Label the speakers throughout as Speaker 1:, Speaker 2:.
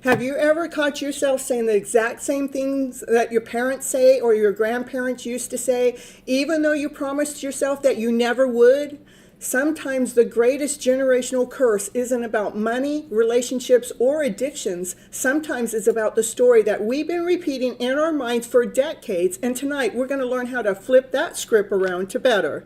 Speaker 1: Have you ever caught yourself saying the exact same things that your parents say or your grandparents used to say, even though you promised yourself that you never would? Sometimes the greatest generational curse isn't about money, relationships, or addictions. Sometimes it's about the story that we've been repeating in our minds for decades. And tonight we're going to learn how to flip that script around to better.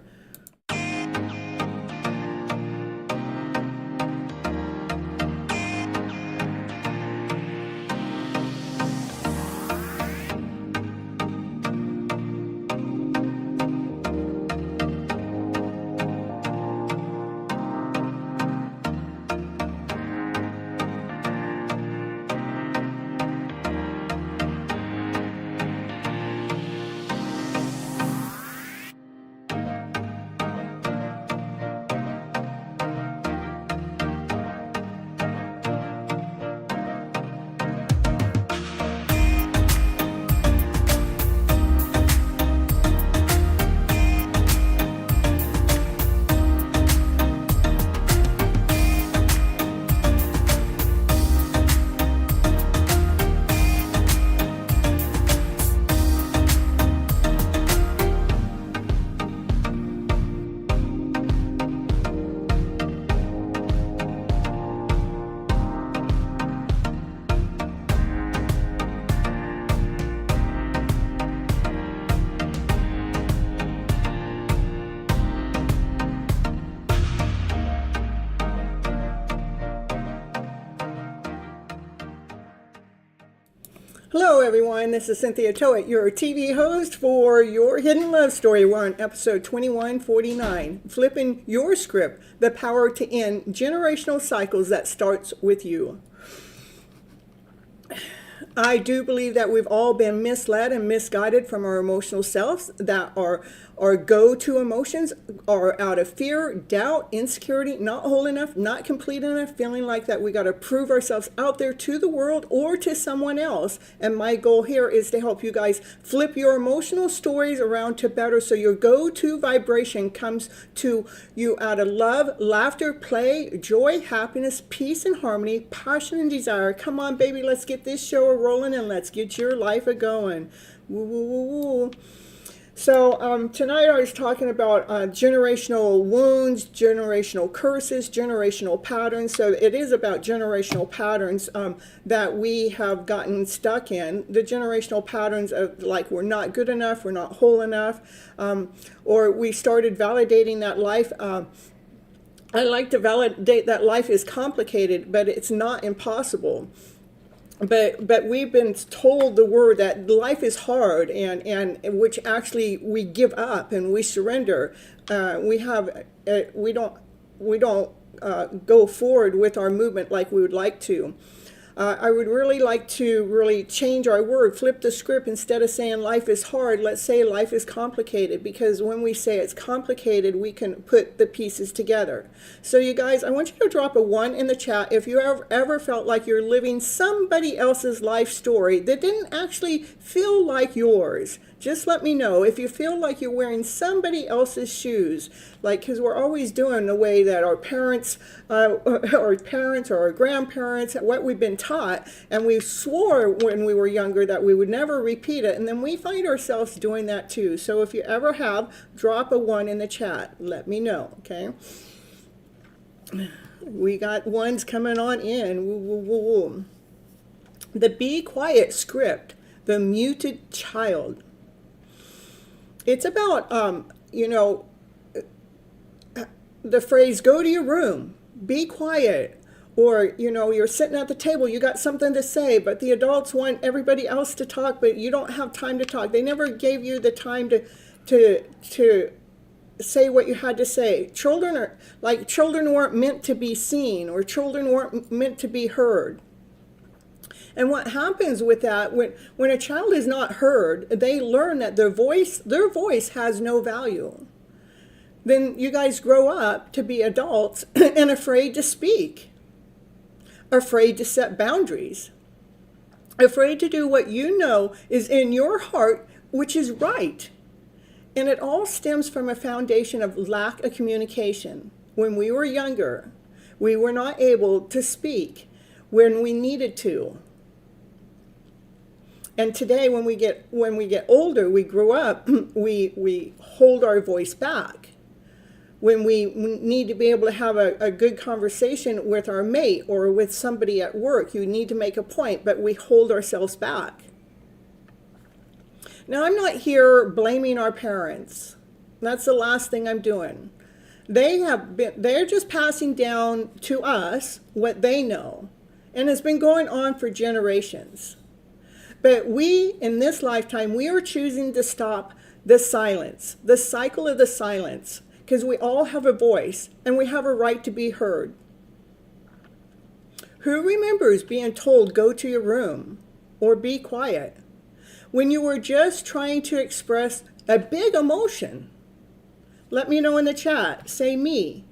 Speaker 1: Hello everyone, this is Cynthia Toet, your TV host for Your Hidden Love Story. We're on episode 2149, FlipN Your Script, the power to end generational cycles that starts with you. I do believe that we've all been misled and misguided from our emotional selves, that our go-to emotions are out of fear, doubt, insecurity, not whole enough, not complete enough, feeling like that we got to prove ourselves out there to the world or to someone else. And my goal here is to help you guys flip your emotional stories around to better, so your go-to vibration comes to you out of love, laughter, play, joy, happiness, peace and harmony, passion and desire. Come on, baby, let's get this show rolling and let's get your life a-going. Woo, woo, woo, woo. So tonight I was talking about generational wounds, generational curses, generational patterns. So it is about generational patterns that we have gotten stuck in. The generational patterns of like we're not good enough, we're not whole enough, or we started validating that life. I like to validate that life is complicated, but it's not impossible. But we've been told the word that life is hard, and which actually we give up and we surrender. We don't go forward with our movement like we would like to. I would really like to really change our word, flip the script. Instead of saying life is hard, let's say life is complicated, because when we say it's complicated, we can put the pieces together. So you guys, I want you to drop a 1 in the chat if you ever felt like you're living somebody else's life story that didn't actually feel like yours. Just let me know if you feel like you're wearing somebody else's shoes, like, because we're always doing the way that our parents or our grandparents, what we've been taught, and we swore when we were younger that we would never repeat it, and then we find ourselves doing that too. So if you ever have, drop a 1 in the chat. Let me know, okay? We got ones coming on in. Woo, woo, woo, woo. The Be Quiet script, the muted child. It's about, the phrase, go to your room, be quiet. Or, you're sitting at the table, you got something to say, but the adults want everybody else to talk, but you don't have time to talk. They never gave you the time to say what you had to say. Children weren't meant to be seen, or children weren't meant to be heard. And what happens with that, when a child is not heard, they learn that their voice has no value. Then you guys grow up to be adults and afraid to speak, afraid to set boundaries, afraid to do what you know is in your heart, which is right. And it all stems from a foundation of lack of communication. When we were younger, we were not able to speak when we needed to. And today, when we get older, we grow up, we hold our voice back. When we need to be able to have a good conversation with our mate or with somebody at work, you need to make a point, but we hold ourselves back. Now, I'm not here blaming our parents. That's the last thing I'm doing. They're just passing down to us what they know. And it's been going on for generations. But we, in this lifetime, we are choosing to stop the silence, the cycle of the silence, because we all have a voice and we have a right to be heard. Who remembers being told, go to your room or be quiet, when you were just trying to express a big emotion? Let me know in the chat. Say me.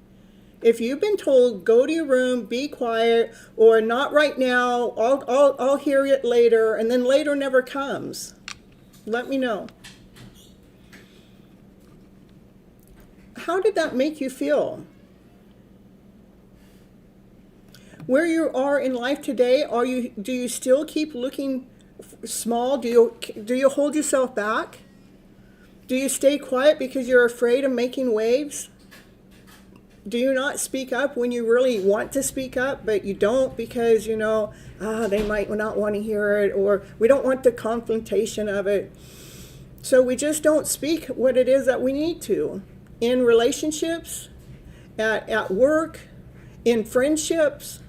Speaker 1: If you've been told, go to your room, be quiet, or not right now, I'll hear it later, and then later never comes. Let me know. How did that make you feel? Where you are in life today, do you still keep looking small? Do you hold yourself back? Do you stay quiet because you're afraid of making waves? Do you not speak up when you really want to speak up, but you don't because, they might not want to hear it, or we don't want the confrontation of it. So we just don't speak what it is that we need to. In relationships, at work, in friendships.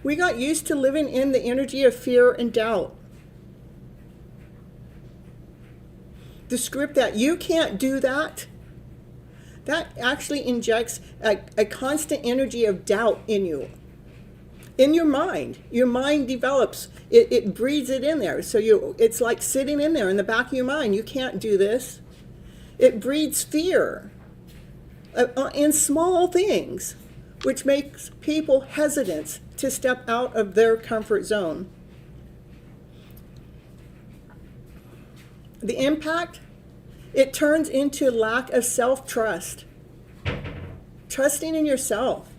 Speaker 1: We got used to living in the energy of fear and doubt. The script that you can't do that actually injects a constant energy of doubt in you. In your mind. Your mind develops, it breeds it in there. So it's like sitting in there in the back of your mind. You can't do this. It breeds fear in small things, which makes people hesitant to step out of their comfort zone. The impact, it turns into lack of self-trust. Trusting in yourself.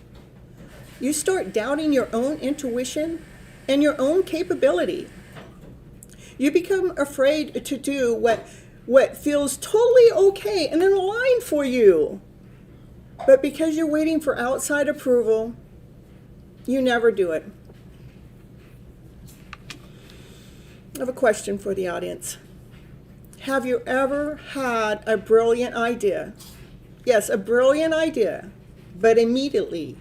Speaker 1: You start doubting your own intuition and your own capability. You become afraid to do what feels totally okay and in line for you. But because you're waiting for outside approval, you never do it. I have a question for the audience. Have you ever had a brilliant idea? Yes, a brilliant idea, but immediately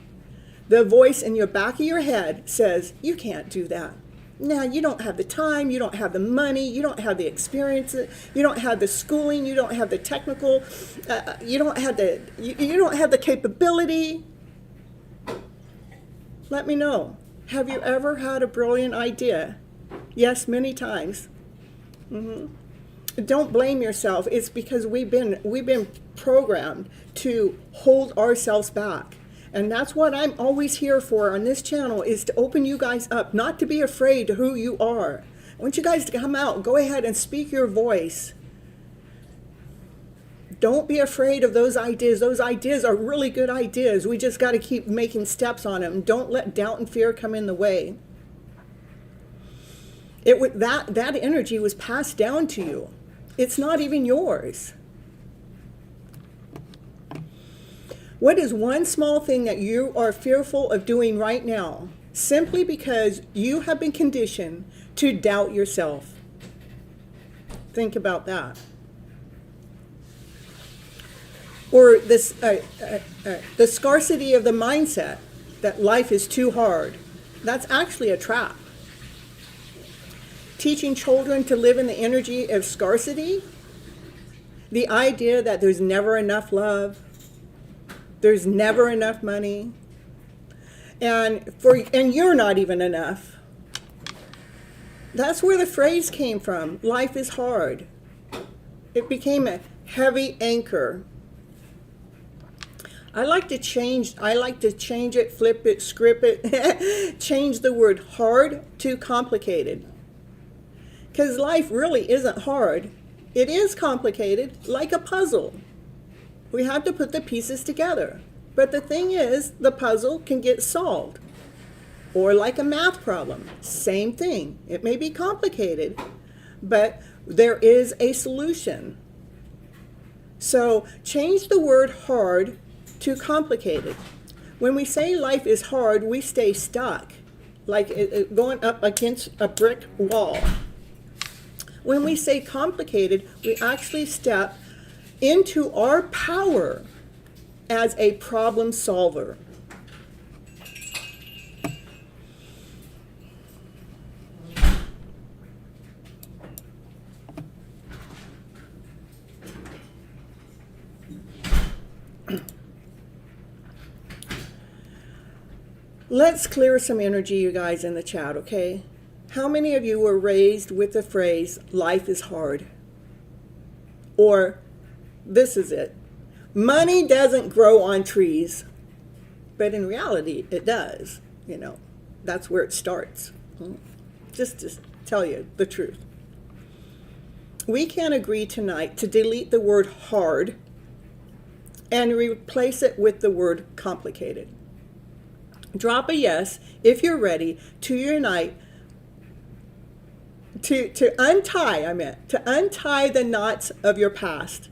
Speaker 1: the voice in your back of your head says, you can't do that. Now, you don't have the time, you don't have the money, you don't have the experience, you don't have the schooling, you don't have the technical, you don't have the capability. Let me know. Have you ever had a brilliant idea? Yes, many times. Don't blame yourself. It's because we've been programmed to hold ourselves back. And that's what I'm always here for on this channel, is to open you guys up, not to be afraid of who you are. I want you guys to come out, go ahead and speak your voice. Don't be afraid of those ideas. Those ideas are really good ideas. We just got to keep making steps on them. Don't let doubt and fear come in the way. That energy was passed down to you. It's not even yours. What is one small thing that you are fearful of doing right now, simply because you have been conditioned to doubt yourself? Think about that. Or this, the scarcity of the mindset that life is too hard. That's actually a trap. Teaching children to live in the energy of scarcity, the idea that there's never enough love, there's never enough money, and you're not even enough. That's where the phrase came from. Life is hard. It became a heavy anchor. I like to change it, flip it, script it, change the word hard to complicated. Because life really isn't hard. It is complicated, like a puzzle. We have to put the pieces together. But the thing is, the puzzle can get solved. Or like a math problem, same thing. It may be complicated, but there is a solution. So change the word hard to complicated. When we say life is hard, we stay stuck, like going up against a brick wall. When we say complicated, we actually step into our power as a problem solver. Let's clear some energy, you guys, in the chat, okay? How many of you were raised with the phrase, life is hard? Or, this is it. Money doesn't grow on trees. But in reality, it does. You know, that's where it starts. Just to tell you the truth. We can agree tonight to delete the word hard and replace it with the word complicated. Drop a yes if you're ready to unite, to untie the knots of your past.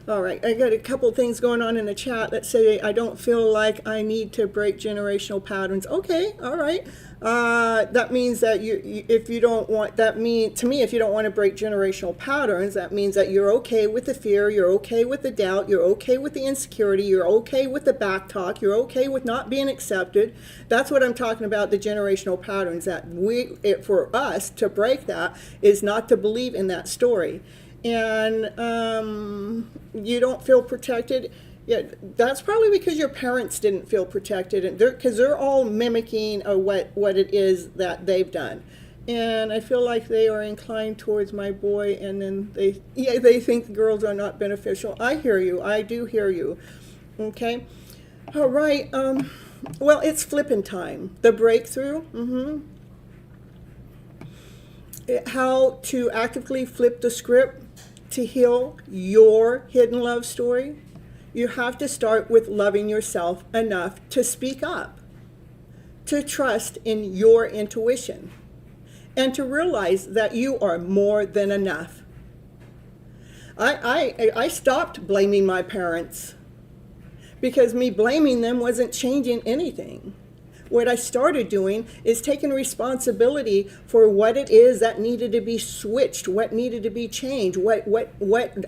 Speaker 1: All right, I got a couple things going on in the chat that say I don't feel like I need to break generational patterns. Okay, all right. That means that if you don't want, if you don't want to break generational patterns, that means that you're okay with the fear, you're okay with the doubt, you're okay with the insecurity, you're okay with the back talk, you're okay with not being accepted. That's what I'm talking about, the generational patterns, that for us to break that is not to believe in that story. And you don't feel protected. Yeah, that's probably because your parents didn't feel protected, and because they're all mimicking what it is that they've done. And I feel like they are inclined towards my boy, and then they think girls are not beneficial. I hear you. I do hear you. Okay. All right. Well, it's flipping time. The breakthrough. How to actively flip the script to heal your hidden love story. You have to start with loving yourself enough to speak up, to trust in your intuition, and to realize that you are more than enough. I stopped blaming my parents because me blaming them wasn't changing anything. What I started doing is taking responsibility for what it is that needed to be switched, what needed to be changed, what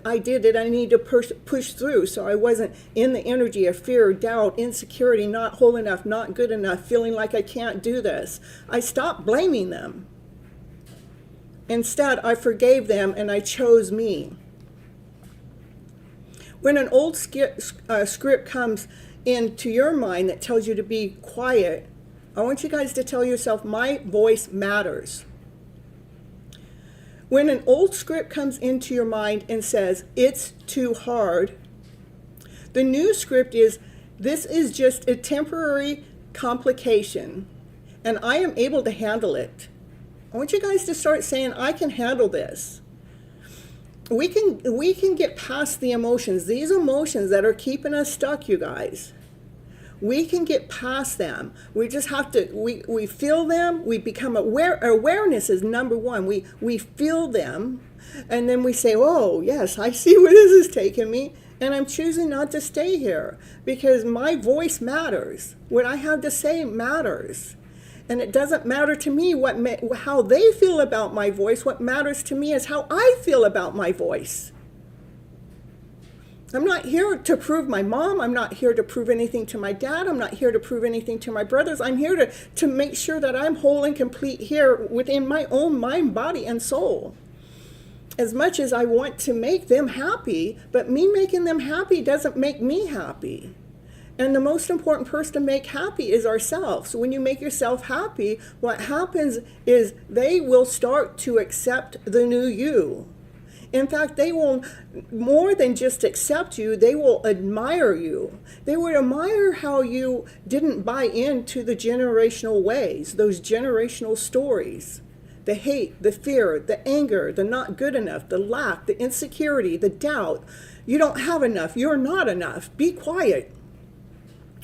Speaker 1: I did that I needed to push through, so I wasn't in the energy of fear, doubt, insecurity, not whole enough, not good enough, feeling like I can't do this. I stopped blaming them. Instead, I forgave them and I chose me. When an old script comes into your mind that tells you to be quiet, I want you guys to tell yourself, my voice matters. When an old script comes into your mind and says, it's too hard, the new script is, this is just a temporary complication, and I am able to handle it. I want you guys to start saying, I can handle this. We can get past the emotions, these emotions that are keeping us stuck, you guys. We can get past them. We just have to, we feel them, we become aware. Awareness is number one. We feel them, and then we say, oh, yes, I see where this is taking me, and I'm choosing not to stay here because my voice matters. What I have to say matters. And it doesn't matter to me how they feel about my voice. What matters to me is how I feel about my voice. I'm not here to prove my mom. I'm not here to prove anything to my dad. I'm not here to prove anything to my brothers. I'm here to make sure that I'm whole and complete here within my own mind, body, and soul. As much as I want to make them happy, but me making them happy doesn't make me happy. And the most important person to make happy is ourselves. So when you make yourself happy, what happens is they will start to accept the new you. In fact, they will more than just accept you, they will admire you. They would admire how you didn't buy into the generational ways, those generational stories. The hate, the fear, the anger, the not good enough, the lack, the insecurity, the doubt. You don't have enough. You're not enough. Be quiet.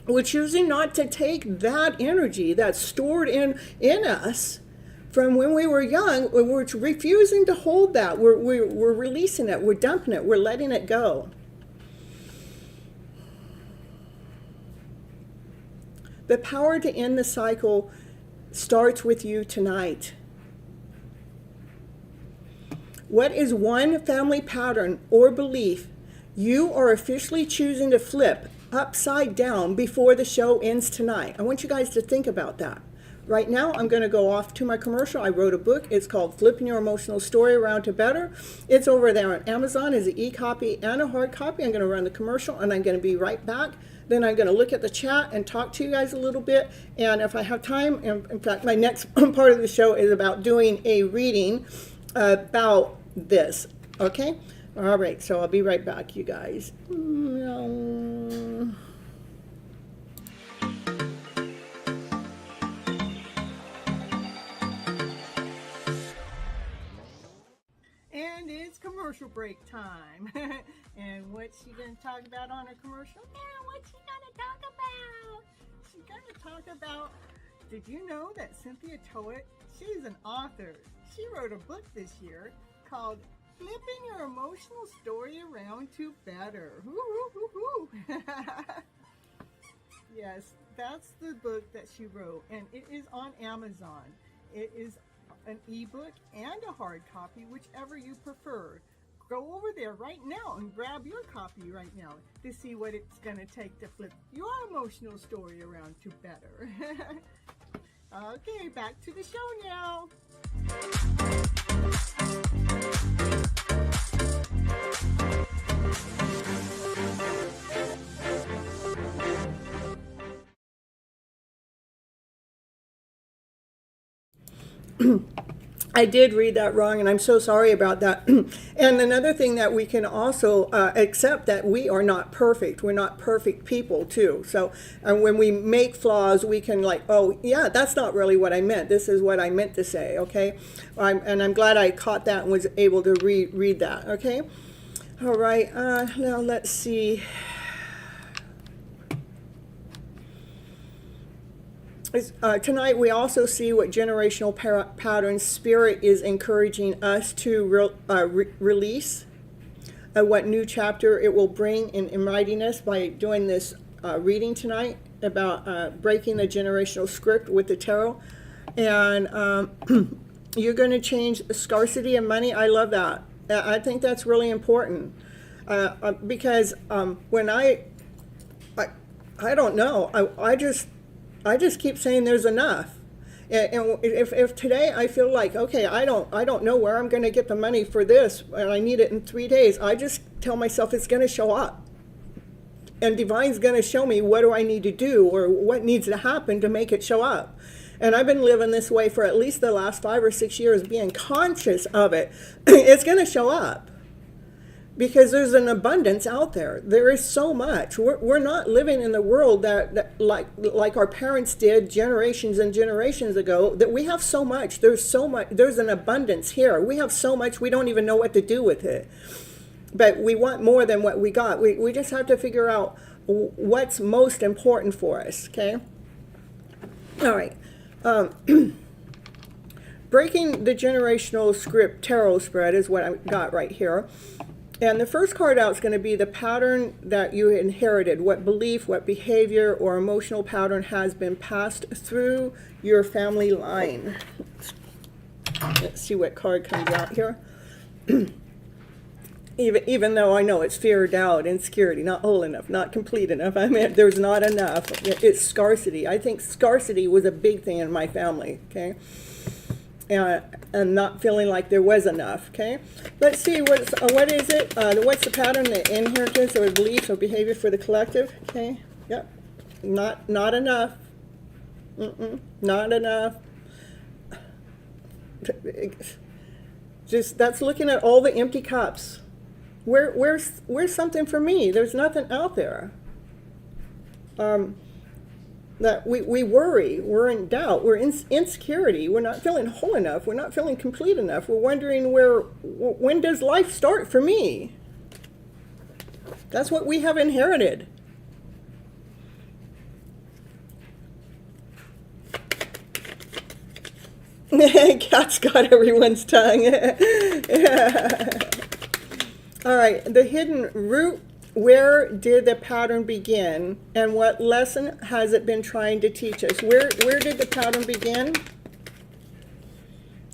Speaker 1: We're choosing not to take that energy that's stored in us from when we were young. We're refusing to hold that. We're releasing it. We're dumping it. We're letting it go. The power to end the cycle starts with you tonight. What is one family pattern or belief you are officially choosing to flip upside down before the show ends tonight? I want you guys to think about that. Right now, I'm going to go off to my commercial. I wrote a book. It's called FlipN Your Emotional Story Around to Better. It's over there on Amazon as an e-copy and a hard copy. I'm going to run the commercial, and I'm going to be right back. Then I'm going to look at the chat and talk to you guys a little bit. And if I have time, in fact, my next part of the show is about doing a reading about this. Okay? All right, so I'll be right back, you guys. And it's commercial break time. And what's she going to talk about on her commercial? Yeah, what's she going to talk about? She's going to talk about, did you know that Cynthia Toet, she's an author. She wrote a book this year called FlipN Your Emotional Story Around to Better. Yes, that's the book that she wrote, and it is on Amazon. It is an ebook and a hard copy, whichever you prefer. Go over there right now and grab your copy right now to see what it's going to take to flip your emotional story around to better. Okay, back to the show now. I did read that wrong, and I'm so sorry about that. And another thing that we can also accept that we are not perfect. We're not perfect people, too. So when we make flaws, we can like, oh, yeah, that's not really what I meant. This is what I meant to say, okay? And I'm glad I caught that and was able to read that, okay? All right, now let's see. Tonight we also see what generational patterns Spirit is encouraging us to release, what new chapter it will bring in writing us by doing this reading tonight about breaking the generational script with the tarot. And you're going to change scarcity and money. I love that. I think that's really important because when I don't know, I just keep saying there's enough. And if today I feel like, okay, I don't know where I'm going to get the money for this, and I need it in 3 days, I just tell myself it's going to show up. And Divine's going to show me what do I need to do or what needs to happen to make it show up. And I've been living this way for at least the last 5 or 6 years, being conscious of it. It's going to show up. Because there's an abundance out there. There is so much. We're not living in the world that like our parents did generations and generations ago, that we have so much. There's so much. There's an abundance here. We have so much we don't even know what to do with it. But we want more than what we got. We just have to figure out what's most important for us, okay? All right. Breaking the generational script tarot spread is what I got right here. And the first card out is going to be the pattern that you inherited, what belief, what behavior or emotional pattern has been passed through your family line. Let's see what card comes out here. Even though I know it's fear, doubt, insecurity, not whole enough, not complete enough. I mean, there's not enough. It's scarcity. I think scarcity was a big thing in my family, okay? And not feeling like there was enough, okay? Let's see, what is it? What's the pattern, the inheritance or beliefs or behavior for the collective, okay? Yep, not enough. Not enough. Just that's looking at all the empty cups. Where's something for me? There's nothing out there. That we worry, we're in doubt, we're in insecurity, we're not feeling whole enough, we're not feeling complete enough, we're wondering when does life start for me? That's what we have inherited. Cat's got everyone's tongue. All right, the hidden root. Where did the pattern begin, and what lesson has it been trying to teach us? Where did the pattern begin?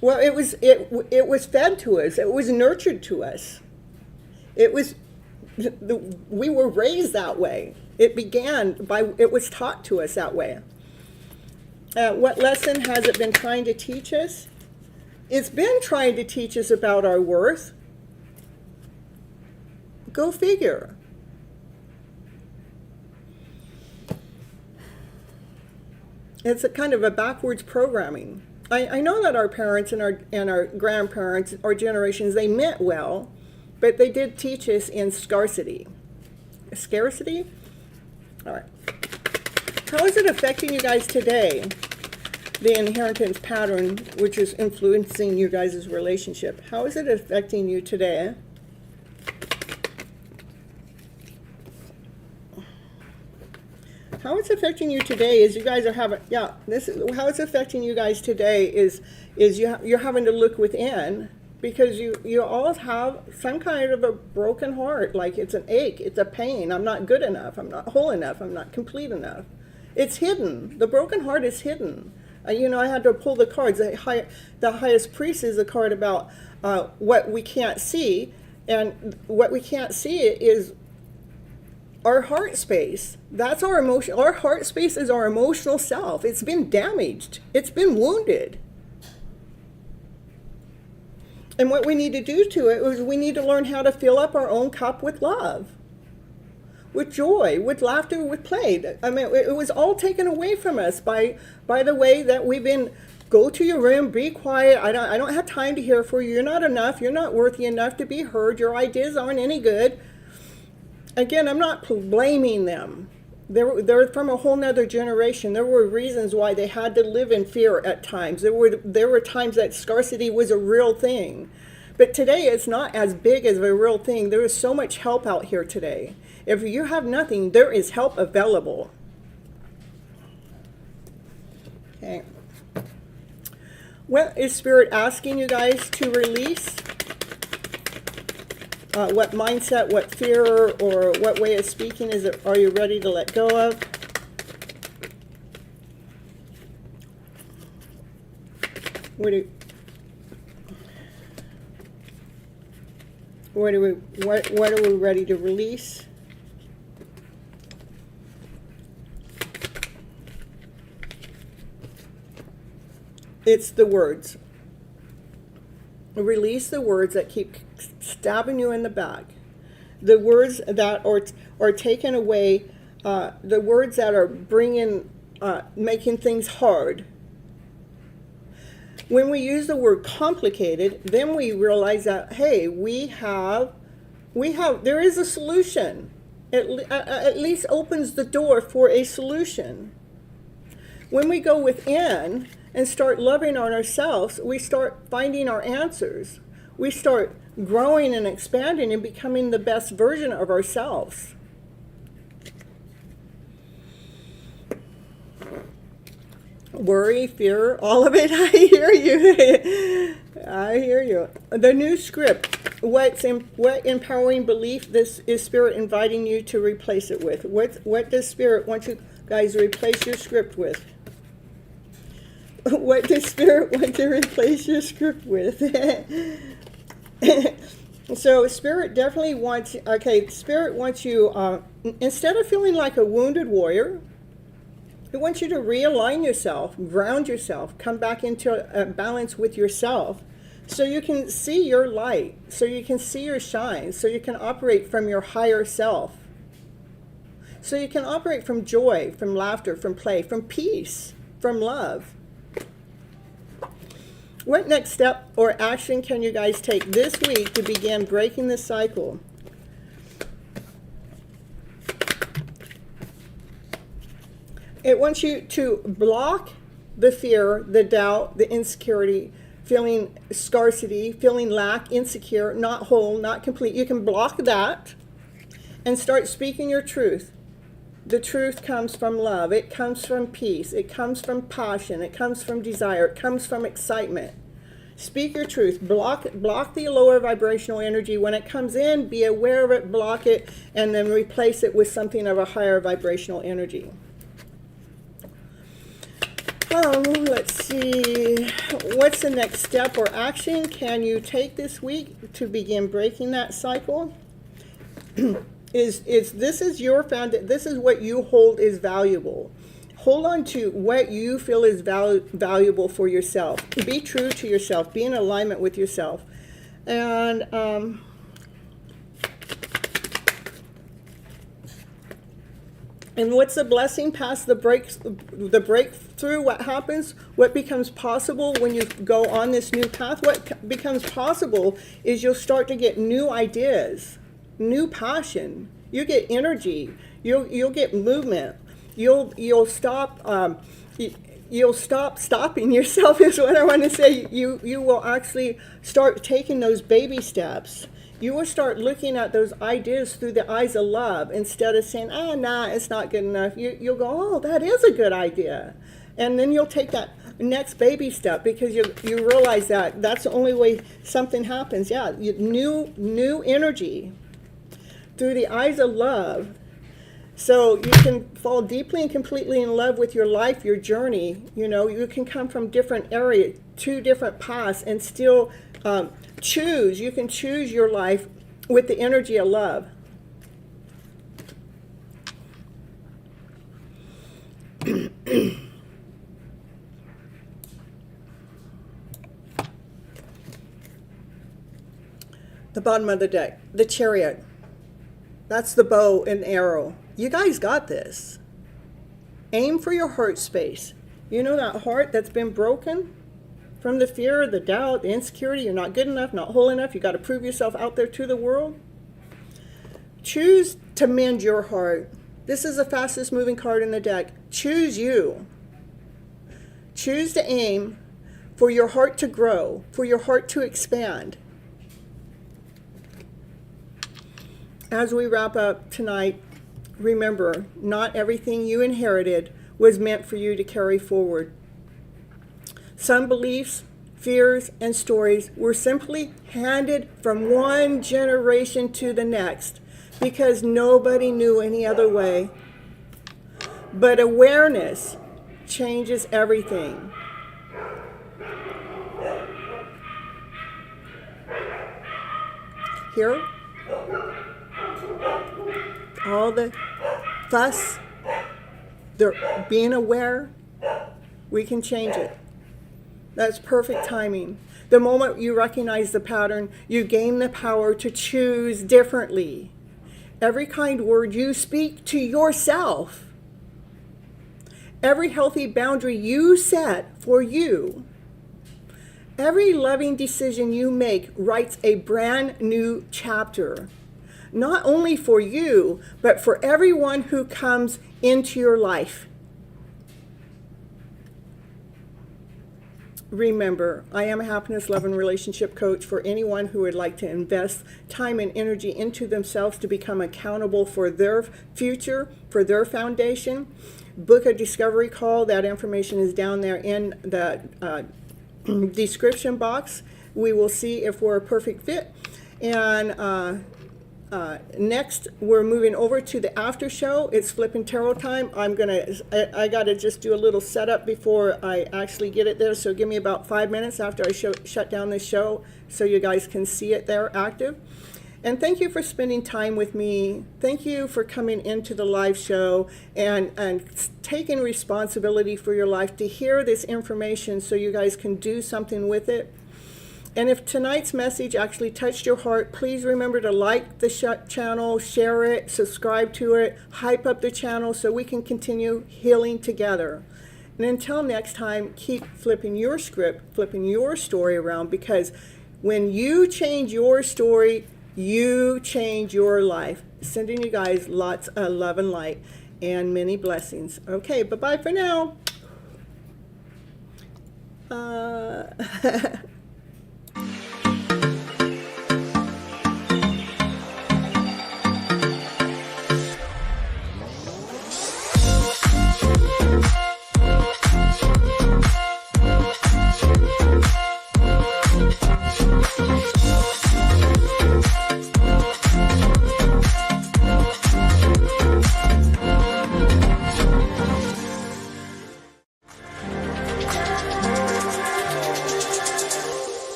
Speaker 1: Well, it was fed to us. It was nurtured to us. It was we were raised that way. It was taught to us that way. What lesson has it been trying to teach us? It's been trying to teach us about our worth. Go figure. It's a kind of a backwards programming. I know that our parents and our grandparents, our generations, they meant well, but they did teach us in scarcity. Scarcity? All right. How is it affecting you guys today? The inheritance pattern, which is influencing you guys' relationship. How is it affecting you today? How it's affecting you today is you guys are having, how it's affecting you guys today is you're having to look within, because you all have some kind of a broken heart, like it's an ache, it's a pain. I'm not good enough, I'm not whole enough, I'm not complete enough. It's hidden. The broken heart is hidden. I had to pull the cards. The highest priest is a card about what we can't see, and what we can't see is our heart space. That's our emotion. Our heart space is our emotional self. It's been damaged. It's been wounded. And what we need to do to it is we need to learn how to fill up our own cup with love, with joy, with laughter, with play. I mean, it was all taken away from us by the way that we've been, go to your room, be quiet. I don't have time to hear for you. You're not enough. You're not worthy enough to be heard. Your ideas aren't any good. Again, I'm not blaming them. They're from a whole nother generation. There were reasons why they had to live in fear at times. There were times that scarcity was a real thing. But today it's not as big as a real thing. There is so much help out here today. If you have nothing, there is help available. Okay. What is Spirit asking you guys to release? What mindset, what fear, or what way of speaking are you ready to let go of? What are we ready to release? It's the words. Release the words that keep stabbing you in the back. The words that are taken away, the words that are making things hard. When we use the word complicated, then we realize that, hey, there is a solution. It at least opens the door for a solution. When we go within and start loving on ourselves, we start finding our answers. We start growing and expanding and becoming the best version of ourselves. Worry, fear, all of it. I hear you. I hear you. The new script. What empowering belief is Spirit inviting you to replace it with? What does Spirit want you guys to replace your script with? What does Spirit want to replace your script with? So Spirit definitely wants, Spirit wants you, instead of feeling like a wounded warrior, it wants you to realign yourself, ground yourself, come back into a balance with yourself, so you can see your light, so you can see your shine, so you can operate from your higher self. So you can operate from joy, from laughter, from play, from peace, from love. What next step or action can you guys take this week to begin breaking this cycle? It wants you to block the fear, the doubt, the insecurity, feeling scarcity, feeling lack, insecure, not whole, not complete. You can block that and start speaking your truth. The truth comes from love. It comes from peace. It comes from passion. It comes from desire. It comes from excitement. Speak your truth. Block the lower vibrational energy. When it comes in, be aware of it, block it, and then replace it with something of a higher vibrational energy. Let's see. What's the next step or action can you take this week to begin breaking that cycle? This is your foundation. This is what you hold is valuable. Hold on to what you feel is valuable for yourself. Be true to yourself. Be in alignment with yourself. And what's the blessing past the breakthrough? What happens? What becomes possible when you go on this new path? What becomes possible is you'll start to get new ideas, new passion. You get energy. You'll get movement. You'll stop. You'll stop stopping yourself is what I want to say. You will actually start taking those baby steps. You will start looking at those ideas through the eyes of love instead of saying, nah, it's not good enough. You'll go, oh, that is a good idea. And then you'll take that next baby step because you realize that that's the only way something happens. Yeah, new energy through the eyes of love. So you can fall deeply and completely in love with your life, your journey. You know, you can come from different areas, 2 different paths, and still choose. You can choose your life with the energy of love. The bottom of the deck, the Chariot. That's the bow and arrow. You guys got this. Aim for your heart space. You know that heart that's been broken from the fear, the doubt, the insecurity, you're not good enough, not whole enough, you got to prove yourself out there to the world. Choose to mend your heart. This is the fastest moving card in the deck. Choose you. Choose to aim for your heart to grow, for your heart to expand. As we wrap up tonight, remember, not everything you inherited was meant for you to carry forward. Some beliefs, fears, and stories were simply handed from one generation to the next because nobody knew any other way. But awareness changes everything. Here, all the fuss, they're being aware, we can change it. That's perfect timing. The moment you recognize the pattern, you gain the power to choose differently. Every kind word you speak to yourself, every healthy boundary you set for you, every loving decision you make writes a brand new chapter. Not only for you, but for everyone who comes into your life. Remember, I am a happiness, love, and relationship coach for anyone who would like to invest time and energy into themselves to become accountable for their future, for their foundation. Book a discovery call. That information is down there in the description box. We will see if we're a perfect fit. And next, we're moving over to the after show. It's FlipN Tarot time. I gotta just do a little setup before I actually get it there. So give me about 5 minutes after I shut down this show so you guys can see it there active. And thank you for spending time with me. Thank you for coming into the live show and taking responsibility for your life to hear this information so you guys can do something with it. And if tonight's message actually touched your heart, please remember to like the channel, share it, subscribe to it, hype up the channel so we can continue healing together. And until next time, keep flipping your script, flipping your story around, because when you change your story, you change your life. Sending you guys lots of love and light and many blessings. Okay, bye-bye for now.